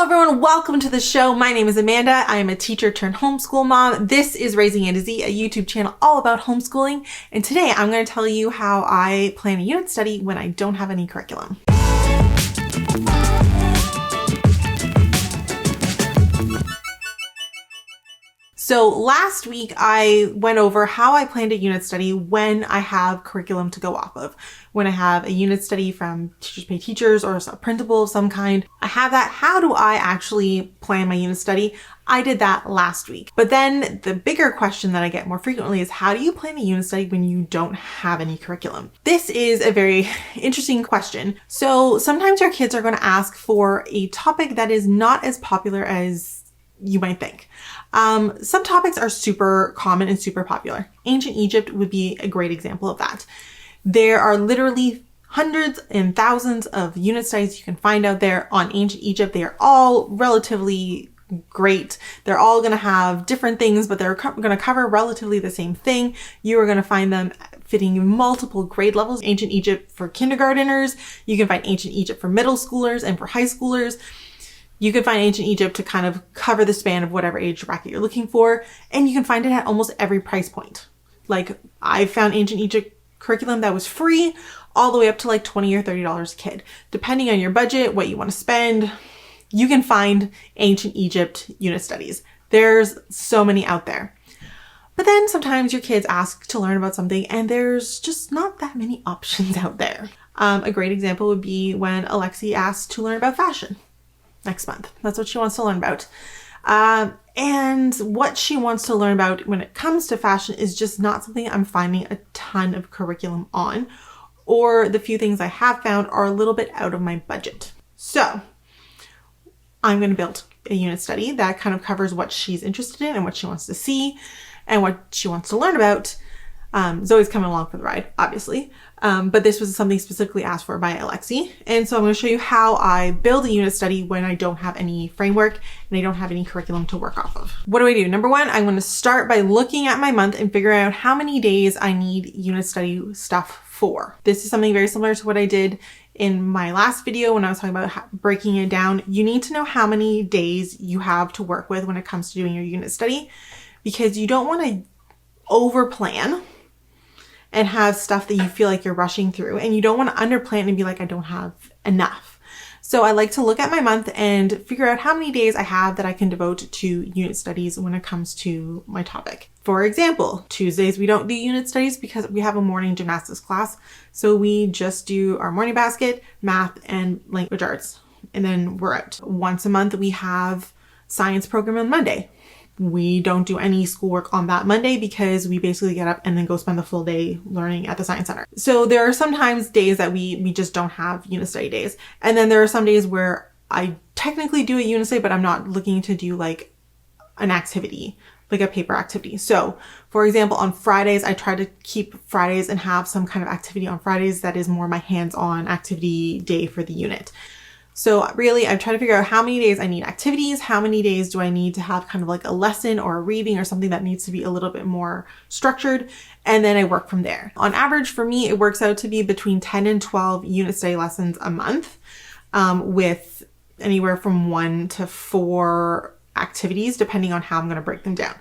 everyone, welcome to the show. My name is Amanda. I am a teacher-turned-homeschool mom. This is Raising A to Z, a YouTube channel all about homeschooling. And today I'm going to tell you how I plan a unit study when I don't have any curriculum. So last week I went over how I planned a unit study when I have curriculum to go off of. When I have a unit study from Teachers Pay Teachers or a principal of some kind, I have that. How do I actually plan my unit study? I did that last week. But then the bigger question that I get more frequently is, how do you plan a unit study when you don't have any curriculum? This is a very interesting question. So sometimes your kids are going to ask for a topic that is not as popular as you might think. Some topics are super common and super popular. Ancient Egypt would be a great example of that. There are literally hundreds and thousands of unit studies you can find out there on ancient Egypt. They are all relatively great. They're all going to have different things, but they're going to cover relatively the same thing. You are going to find them fitting multiple grade levels. Ancient Egypt for kindergarteners. You can find Ancient Egypt for middle schoolers and for high schoolers. You can find Ancient Egypt to kind of cover the span of whatever age bracket you're looking for. And you can find it at almost every price point. Like, I found Ancient Egypt curriculum that was free all the way up to like $20 or $30 a kid. Depending on your budget, what you want to spend, you can find Ancient Egypt unit studies. There's so many out there. But then sometimes your kids ask to learn about something and there's just not that many options out there. A great example would be when Alexi asked to learn about fashion. Next month. That's what she wants to learn about. And what she wants to learn about when it comes to fashion is just not something I'm finding a ton of curriculum on, or the few things I have found are a little bit out of my budget. So I'm going to build a unit study that kind of covers what she's interested in and what she wants to see and what she wants to learn about. Zoe's coming along for the ride, obviously. But this was something specifically asked for by Alexi. And so I'm going to show you how I build a unit study when I don't have any framework and I don't have any curriculum to work off of. What do? Number one, I'm going to start by looking at my month and figuring out how many days I need unit study stuff for. This is something very similar to what I did in my last video when I was talking about breaking it down. You need to know how many days you have to work with when it comes to doing your unit study, because you don't want to over plan and have stuff that you feel like you're rushing through, and you don't want to underplan and be like, I don't have enough. So I like to look at my month and figure out how many days I have that I can devote to unit studies when it comes to my topic. For example, Tuesdays we don't do unit studies because we have a morning gymnastics class. So we just do our morning basket, math, and language arts, and then we're out. Once a month we have science program on Monday. We don't do any schoolwork on that Monday because we basically get up and then go spend the full day learning at the science center. So there are sometimes days that we just don't have unit study days. And then there are some days where I technically do a unit study, but I'm not looking to do like an activity, like a paper activity. So for example, on Fridays, I try to keep Fridays and have some kind of activity on Fridays that is more my hands-on activity day for the unit. So really, I'm trying to figure out how many days I need activities, how many days do I need to have kind of like a lesson or a reading or something that needs to be a little bit more structured, and then I work from there. On average, for me, it works out to be between 10 and 12 unit study lessons a month, with anywhere from 1 to 4 activities, depending on how I'm going to break them down.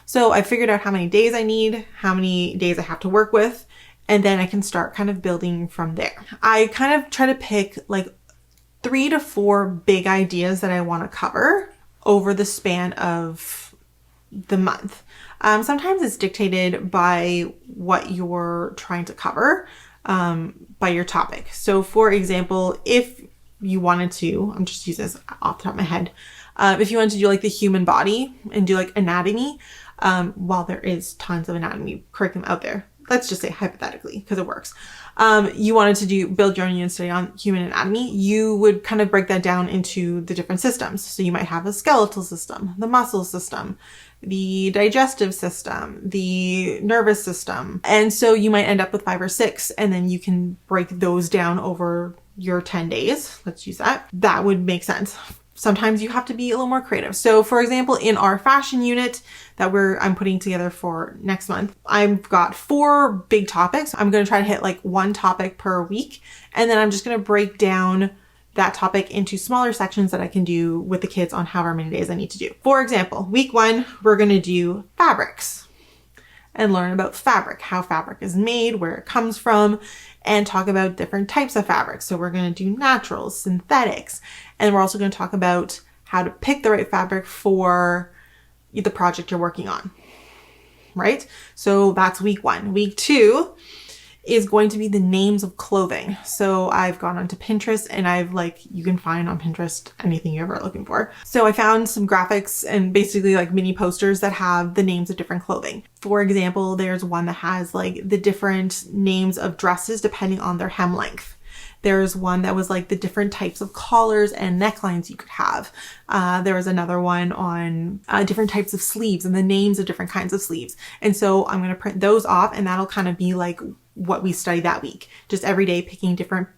So I figured out how many days I need, how many days I have to work with, and then I can start kind of building from there. I kind of try to pick like 3 to 4 big ideas that I want to cover over the span of the month. Sometimes it's dictated by what you're trying to cover, by your topic. So for example, if you wanted to, I'm just using this off the top of my head. If you wanted to do like the human body and do like anatomy, while there is tons of anatomy curriculum out there, let's just say hypothetically, because it works. You wanted to build your own unit study on human anatomy, you would kind of break that down into the different systems. So you might have a skeletal system, the muscle system, the digestive system, the nervous system. And so you might end up with 5 or 6, and then you can break those down over your 10 days. Let's use that. That would make sense. Sometimes you have to be a little more creative. So for example, in our fashion unit that I'm putting together for next month, I've got 4 big topics. I'm going to try to hit like 1 topic per week. And then I'm just going to break down that topic into smaller sections that I can do with the kids on however many days I need to do. For example, week 1, we're going to do fabrics and learn about fabric, how fabric is made, where it comes from, and talk about different types of fabrics. So we're going to do naturals, synthetics, and we're also going to talk about how to pick the right fabric for the project you're working on, right? So that's week 1. Week 2 is going to be the names of clothing. So I've gone onto Pinterest and you can find on Pinterest anything you're ever looking for. So I found some graphics and basically like mini posters that have the names of different clothing. For example, there's one that has like the different names of dresses depending on their hem length. There's one that was like the different types of collars and necklines you could have. There was another one on different types of sleeves and the names of different kinds of sleeves. And so I'm going to print those off, and that'll kind of be like what we study that week. Just every day picking different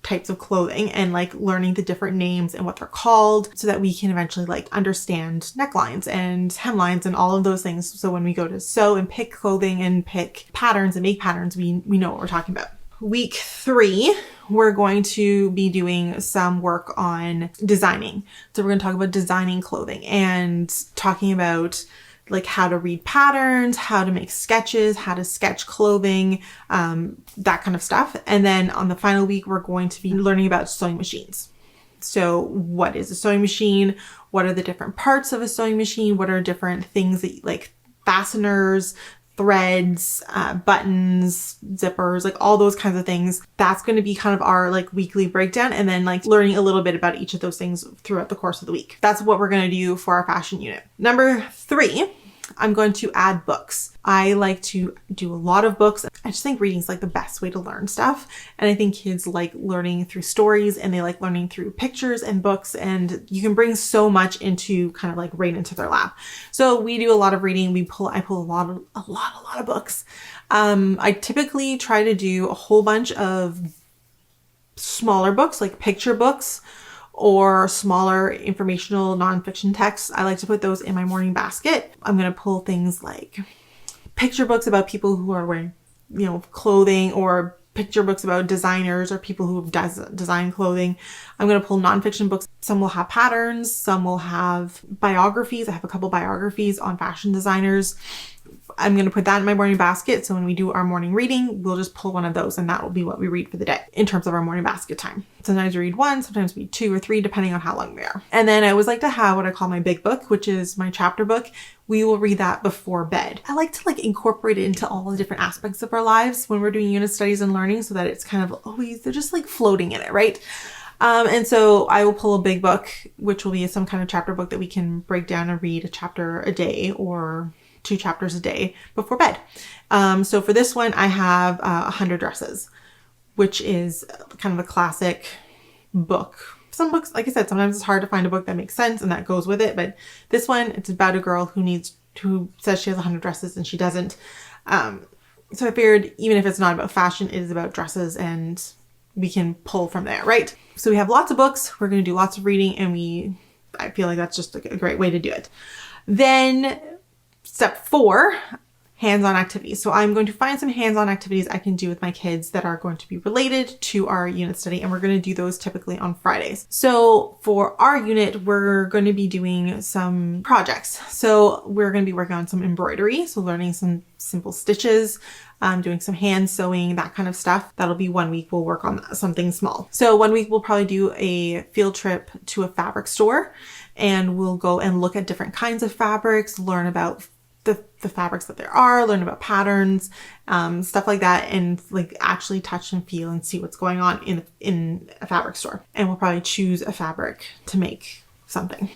types of clothing and like learning the different names and what they're called, so that we can eventually like understand necklines and hemlines and all of those things. So when we go to sew and pick clothing and pick patterns and make patterns, we know what we're talking about. Week 3, we're going to be doing some work on designing. So we're going to talk about designing clothing and talking about like how to read patterns, how to make sketches, how to sketch clothing, that kind of stuff. And then on the final week, we're going to be learning about sewing machines. So what is a sewing machine? What are the different parts of a sewing machine? What are different things that like fasteners, threads, buttons, zippers, like all those kinds of things. That's going to be kind of our like weekly breakdown, and then like learning a little bit about each of those things throughout the course of the week. That's what we're going to do for our fashion unit. Number 3, I'm going to add books. I like to do a lot of books. I just think reading is like the best way to learn stuff. And I think kids like learning through stories, and they like learning through pictures and books, and you can bring so much into kind of like right into their lap. So we do a lot of reading. I pull a lot of books. I typically try to do a whole bunch of smaller books, like picture books, or smaller informational nonfiction texts. I like to put those in my morning basket. I'm going to pull things like picture books about people who are wearing, clothing, or picture books about designers or people who have designed clothing. I'm going to pull nonfiction books. Some will have patterns, some will have biographies. I have a couple biographies on fashion designers. I'm going to put that in my morning basket. So when we do our morning reading, we'll just pull one of those, and that will be what we read for the day in terms of our morning basket time. Sometimes we read 1, sometimes we read 2 or 3, depending on how long we are. And then I always like to have what I call my big book, which is my chapter book. We will read that before bed. I like to like incorporate it into all the different aspects of our lives when we're doing unit studies and learning, so that it's kind of always, they're just like floating in it, right? And so I will pull a big book, which will be some kind of chapter book that we can break down and read a chapter a day or 2 chapters a day before bed. So for this one, I have 100 Dresses, which is kind of a classic book. Some books, like I said, sometimes it's hard to find a book that makes sense and that goes with it. But this one, it's about a girl who says she has 100 dresses and she doesn't. So I figured even if it's not about fashion, it is about dresses, and we can pull from there, right? So we have lots of books. We're going to do lots of reading, and I feel like that's just a great way to do it. Then step 4, hands-on activities. So I'm going to find some hands-on activities I can do with my kids that are going to be related to our unit study, and we're going to do those typically on Fridays. So for our unit, we're going to be doing some projects. So we're going to be working on some embroidery, so learning some simple stitches, doing some hand sewing, that kind of stuff. That'll be 1 week. We'll work on something small. So 1 week we'll probably do a field trip to a fabric store, and we'll go and look at different kinds of fabrics, learn about the fabrics that there are, learn about patterns, stuff like that, and like actually touch and feel and see what's going on in a fabric store. And we'll probably choose a fabric to make something.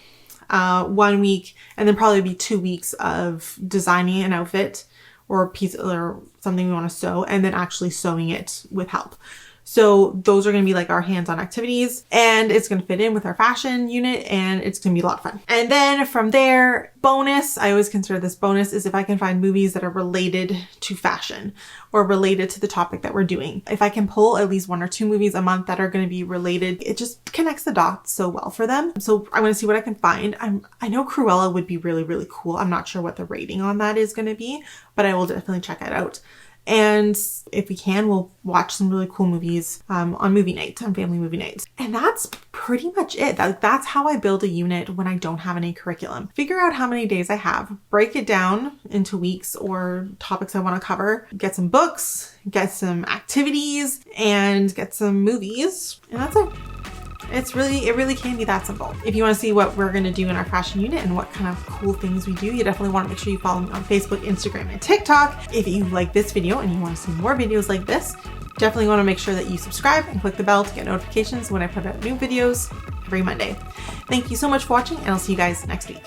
1 week, and then probably be 2 weeks of designing an outfit or a piece or something we want to sew, and then actually sewing it with help. So those are going to be like our hands-on activities, and it's going to fit in with our fashion unit, and it's going to be a lot of fun. And then from there, bonus, I always consider this bonus, is if I can find movies that are related to fashion or related to the topic that we're doing. If I can pull at least 1 or 2 movies a month that are going to be related, it just connects the dots so well for them. So I'm going to see what I can find. I know Cruella would be really, really cool. I'm not sure what the rating on that is going to be, but I will definitely check it out. And if we can, we'll watch some really cool movies on movie nights, on family movie nights. And that's pretty much it. That's how I build a unit when I don't have any curriculum. Figure out how many days I have, break it down into weeks or topics I want to cover, get some books, get some activities, and get some movies. And that's it. It really can be that simple. If you want to see what we're going to do in our fashion unit and what kind of cool things we do, you definitely want to make sure you follow me on Facebook, Instagram, and TikTok. If you like this video and you want to see more videos like this, definitely want to make sure that you subscribe and click the bell to get notifications when I put out new videos every Monday. Thank you so much for watching, and I'll see you guys next week.